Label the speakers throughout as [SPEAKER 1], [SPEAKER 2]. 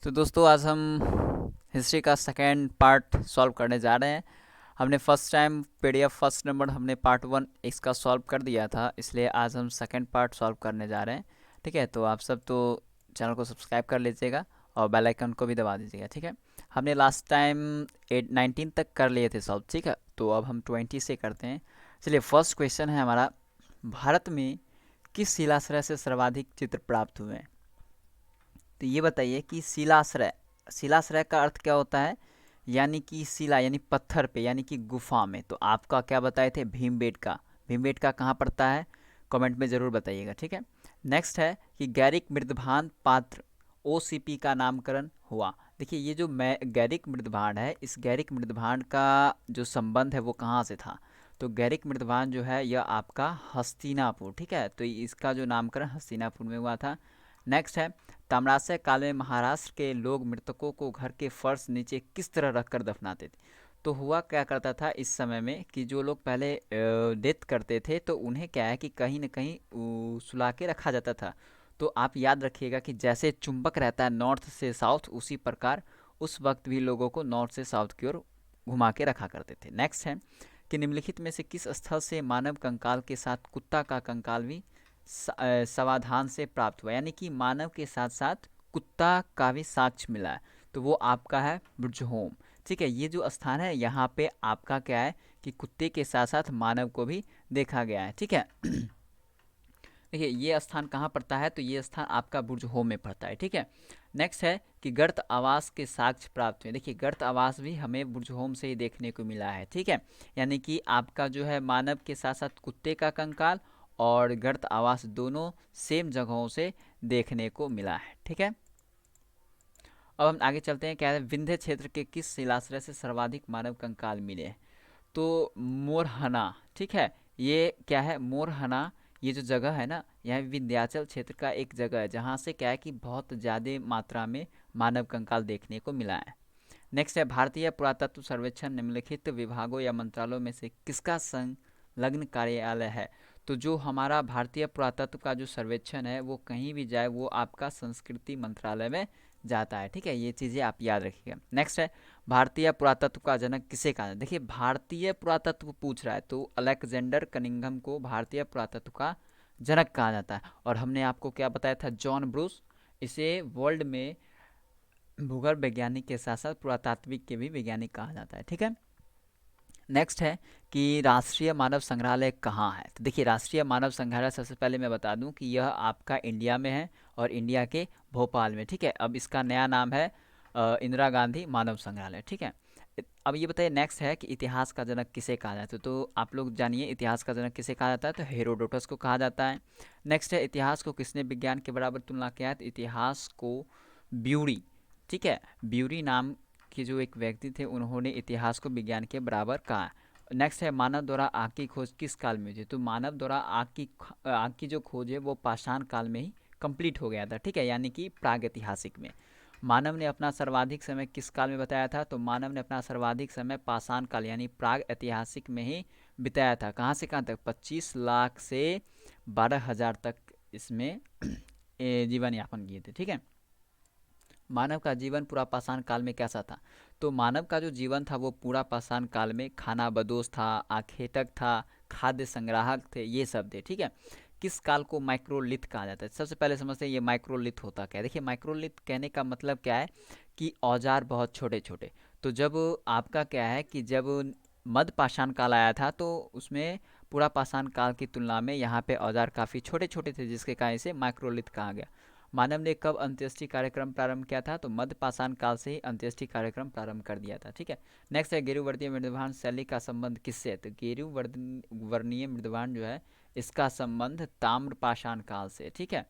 [SPEAKER 1] तो दोस्तों आज हम हिस्ट्री का सेकेंड पार्ट सॉल्व करने जा रहे हैं। हमने first time PDF first number हमने पार्ट वन इसका सॉल्व कर दिया था, इसलिए आज हम सेकेंड पार्ट सॉल्व करने जा रहे हैं। ठीक है, तो आप सब तो चैनल को सब्सक्राइब कर लीजिएगा और बेल आइकन को भी दबा दीजिएगा। ठीक है, हमने लास्ट टाइम 19 तक कर लिए थे सॉल्व। ठीक है, तो अब हम 20 से करते हैं। चलिए, फर्स्ट क्वेश्चन है हमारा, भारत में किस शिलाश्रय से सर्वाधिक चित्र प्राप्त हुए हैं? तो ये बताइए कि शिलाश्रय, शिलाश्रय का अर्थ क्या होता है? यानी कि शिला यानी पत्थर पे, यानी कि गुफा में। तो आपका क्या बताए थे? भीमबेटका। भीमबेटका कहाँ पड़ता है? कमेंट में ज़रूर बताइएगा। ठीक है, नेक्स्ट है कि गैरिक मृदभान पात्र ओसीपी का नामकरण हुआ। देखिए, ये जो मैं गैरिक मृदभांड है, इस गैरिक मृदभांड का जो संबंध है वो कहाँ से था? तो गैरिक मृदभांड जो है यह आपका हस्तिनापुर। ठीक है, तो इसका जो नामकरण हस्तिनापुर में हुआ था। नेक्स्ट है, ताम्राशय काल में महाराष्ट्र के लोग मृतकों को घर के फर्श नीचे किस तरह रखकर दफनाते थे? तो हुआ क्या करता था इस समय में कि जो लोग पहले डेथ करते थे तो उन्हें क्या है कि कहीं ना कहीं सुला के रखा जाता था। तो आप याद रखिएगा कि जैसे चुंबक रहता है नॉर्थ से साउथ, उसी प्रकार उस वक्त भी लोगों को नॉर्थ से साउथ की ओर घुमा के रखा करते थे। नेक्स्ट है कि निम्नलिखित में से किस स्थल से मानव कंकाल के साथ कुत्ता का कंकाल भी समाधान से प्राप्त हुआ? यानी कि मानव के साथ साथ कुत्ता का भी साक्ष्य मिला है। तो वो आपका है बुर्जहोम। ठीक है, ये जो स्थान है यहाँ पे आपका क्या है कि कुत्ते के साथ साथ मानव को भी देखा गया है। ठीक है, देखिए ये स्थान कहाँ पड़ता है? तो ये स्थान आपका बुर्जहोम में पड़ता है। ठीक है, नेक्स्ट है कि गर्त आवास के साक्ष्य प्राप्त हुए। देखिए, गर्त आवास भी हमें बुर्जहोम से ही देखने को मिला है। ठीक है, यानी कि आपका जो है मानव के साथ साथ कुत्ते का कंकाल और गर्त आवास दोनों सेम जगहों से देखने को मिला है। ठीक है, अब हम आगे चलते हैं। क्या है, विंध्य क्षेत्र के किस शिलाश्रय से सर्वाधिक मानव कंकाल मिले हैं? तो मोरहना। ठीक है, ये क्या है? मोरहना, ये जो जगह है ना, यह विंध्याचल क्षेत्र का एक जगह है जहाँ से क्या है कि बहुत ज़्यादा मात्रा में मानव कंकाल देखने को मिला है। नेक्स्ट है, भारतीय पुरातत्व सर्वेक्षण निम्नलिखित विभागों या मंत्रालयों में से किसका संलग्न कार्यालय है? तो जो हमारा भारतीय पुरातत्व का जो सर्वेक्षण है वो कहीं भी जाए वो आपका संस्कृति मंत्रालय में जाता है। ठीक है, ये चीज़ें आप याद रखिएगा। नेक्स्ट है, भारतीय पुरातत्व का जनक किसे कहा? देखिए, भारतीय पुरातत्व पूछ रहा है तो अलेक्जेंडर कनिंघम को भारतीय पुरातत्व का जनक कहा जाता है। और हमने आपको क्या बताया था? John Bruce. इसे वर्ल्ड में भूगोल वैज्ञानिक के साथ साथ पुरातात्विक के भी वैज्ञानिक कहा जाता है। ठीक है, नेक्स्ट है कि राष्ट्रीय मानव संग्रहालय कहाँ है? तो देखिए, राष्ट्रीय मानव संग्रहालय सबसे पहले मैं बता दूं कि यह आपका इंडिया में है और इंडिया के भोपाल में। ठीक है, अब इसका नया नाम है इंदिरा गांधी मानव संग्रहालय। ठीक है, अब ये बताइए नेक्स्ट है कि इतिहास का जनक किसे कहा जाता है? तो आप लोग जानिए इतिहास का जनक किसे कहा जाता है? तो हेरोडोटस को कहा जाता है। नेक्स्ट है, इतिहास को किसने विज्ञान के बराबर तुलना किया है? तो इतिहास को ब्यूरी, ठीक है, ब्यूरी नाम के जो एक व्यक्ति थे उन्होंने इतिहास को विज्ञान के बराबर कहा। नेक्स्ट है, मानव द्वारा आग की खोज किस काल में हुई थी? तो मानव द्वारा आग की जो खोज है वो पाषाण काल में ही कंप्लीट हो गया था। ठीक है, यानी कि प्राग ऐतिहासिक में। मानव ने अपना सर्वाधिक समय किस काल में बताया था? तो मानव ने अपना सर्वाधिक समय पाषाण काल यानी प्राग ऐतिहासिक में ही बिताया था। कहाँ से कहाँ तक? 25 लाख से 12,000 तक इसमें जीवन यापन किए थे। ठीक है, मानव का जीवन पूरा पाषाण काल में कैसा था? तो मानव का जो जीवन था वो पूरा पाषाण काल में खाना बदोश था, आखेटक था, खाद्य संग्राहक थे, ये सब थे। ठीक है, किस काल को माइक्रोलिथ कहा जाता है? सबसे पहले समझते हैं ये माइक्रोलिथ होता क्या है। देखिए, माइक्रोलिथ कहने का मतलब क्या है कि औजार बहुत छोटे छोटे। तो जब आपका क्या है कि जब मध्य पाषाण काल आया था तो उसमें पूरा पाषाण काल की तुलना में यहाँ पे औजार काफ़ी छोटे छोटे थे, जिसके कारण इसे माइक्रोलिथ कहा गया। मानव ने कब अंत्येष्टि कार्यक्रम प्रारंभ किया था? तो मध्य पाषाण काल से ही अंत्येष्टि कार्यक्रम प्रारंभ कर दिया था। ठीक है, नेक्स्ट है, गेरुवर्णीय मृदभांड शैली का संबंध किससे है? तो गेरुवर्णीय मृदभांड जो है इसका संबंध ताम्र पाषाण काल से। ठीक है,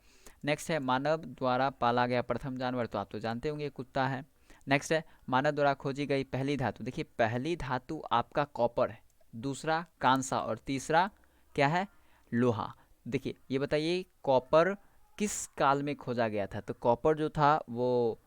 [SPEAKER 1] नेक्स्ट है, मानव द्वारा पाला गया प्रथम जानवर, तो आप तो जानते होंगे कुत्ता है। नेक्स्ट है, मानव द्वारा खोजी गई पहली धातु। देखिए, पहली धातु आपका कॉपर है, दूसरा कांसा और तीसरा क्या है? लोहा। देखिए, ये बताइए कॉपर किस काल में खोजा गया था? तो कॉपर जो था वो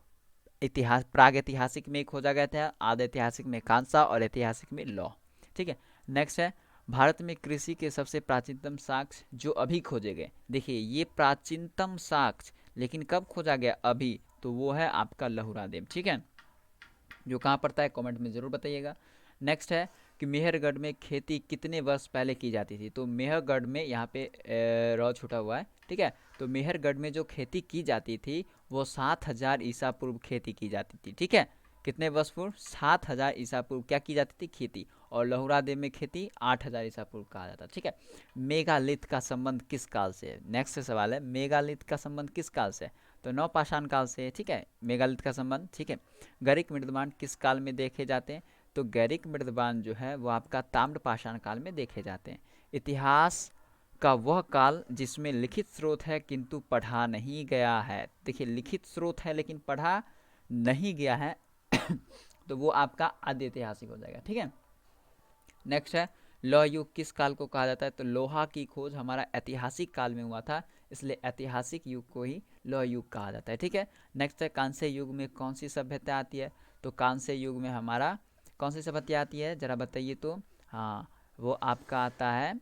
[SPEAKER 1] इतिहास प्राग ऐतिहासिक में खोजा गया था, आदि ऐतिहासिक में कांसा और ऐतिहासिक में लौह। ठीक है, नेक्स्ट है, भारत में कृषि के सबसे प्राचीनतम साक्ष्य जो अभी खोजे गए। देखिए, ये प्राचीनतम साक्ष्य लेकिन कब खोजा गया? अभी। तो वो है आपका लहुरा डैम। ठीक है, जो कहाँ पड़ता है कमेंट में ज़रूर बताइएगा। नेक्स्ट है कि मेहरगढ़ में खेती कितने वर्ष पहले की जाती थी। तो मेहरगढ़ में यहाँ पे रॉ छूटा हुआ है, ठीक है। तो मेहरगढ़ में जो खेती की जाती थी वो 7000 ईसा पूर्व खेती की जाती थी, ठीक है। कितने वर्ष पूर्व? 7000 ईसा पूर्व क्या की जाती थी? खेती। और लहुरा डैम में खेती 8000 ईसा पूर्व कहा जाता है, ठीक है। मेगालिथ का संबंध किस काल से है? नेक्स्ट सवाल है, मेगालिथ का संबंध किस काल से है? तो नवपाषाण काल से, ठीक है, मेगालिथ का संबंध, ठीक है। गैरिक मृदमान किस काल में देखे जाते हैं? तो गैरिक मृदमान जो है वो आपका ताम्रपाषाण काल में देखे जाते हैं। इतिहास का वह काल जिसमें लिखित स्रोत है किंतु पढ़ा नहीं गया है। देखिए, लिखित स्रोत है लेकिन पढ़ा नहीं गया है तो वो आपका आद्य ऐतिहासिक हो जाएगा, ठीक है। नेक्स्ट है, लौह युग किस काल को कहा जाता है? तो लोहा की खोज हमारा ऐतिहासिक काल में हुआ था, इसलिए ऐतिहासिक युग को ही लौह युग कहा जाता है, ठीक है। नेक्स्ट है, कांस्य युग में कौन सी सभ्यता आती है? तो कांस्य युग में हमारा कौन सी सभ्यता आती है, जरा बताइए तो। हाँ, वो आपका आता है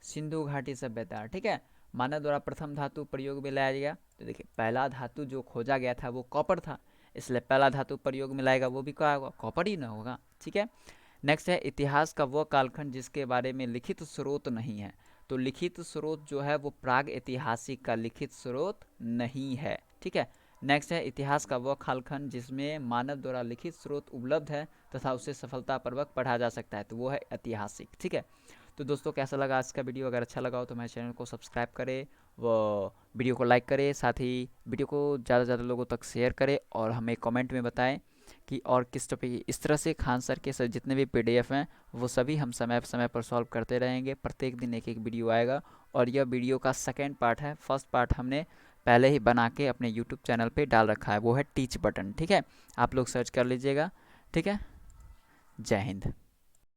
[SPEAKER 1] सिंधु घाटी सभ्यता, ठीक है। मानव द्वारा प्रथम धातु प्रयोग में लाया गया। तो देखिए, पहला धातु जो खोजा गया था वो कॉपर था, इसलिए पहला धातु प्रयोग में लाएगा वो भी क्या होगा? कॉपर ही ना होगा, ठीक है। नेक्स्ट है, इतिहास का वो कालखंड जिसके बारे में लिखित स्रोत नहीं है। तो लिखित स्रोत जो है वो प्राग ऐतिहासिक का लिखित स्रोत नहीं है, ठीक है। नेक्स्ट है, इतिहास का वो कालखंड जिसमें मानव द्वारा लिखित स्रोत उपलब्ध है तथा उसे सफलतापूर्वक पढ़ा जा सकता है, तो वो है ऐतिहासिक, ठीक है। तो दोस्तों, कैसा लगा आज का वीडियो? अगर अच्छा लगा हो तो मेरे चैनल को सब्सक्राइब करें, वो वीडियो को लाइक करें, साथ ही वीडियो को ज़्यादा से ज़्यादा लोगों तक शेयर करें और हमें कमेंट में बताएं कि और किस टॉपिक। इस तरह से खान सर के जितने भी पीडीएफ हैं वो सभी हम समय समय पर सॉल्व करते रहेंगे। प्रत्येक दिन एक एक वीडियो आएगा और यह वीडियो का सेकेंड पार्ट है। फर्स्ट पार्ट हमने पहले ही बना के अपने यूट्यूब चैनल पे डाल रखा है, वो है टीच बटन, ठीक है। आप लोग सर्च कर लीजिएगा, ठीक है। जय हिंद।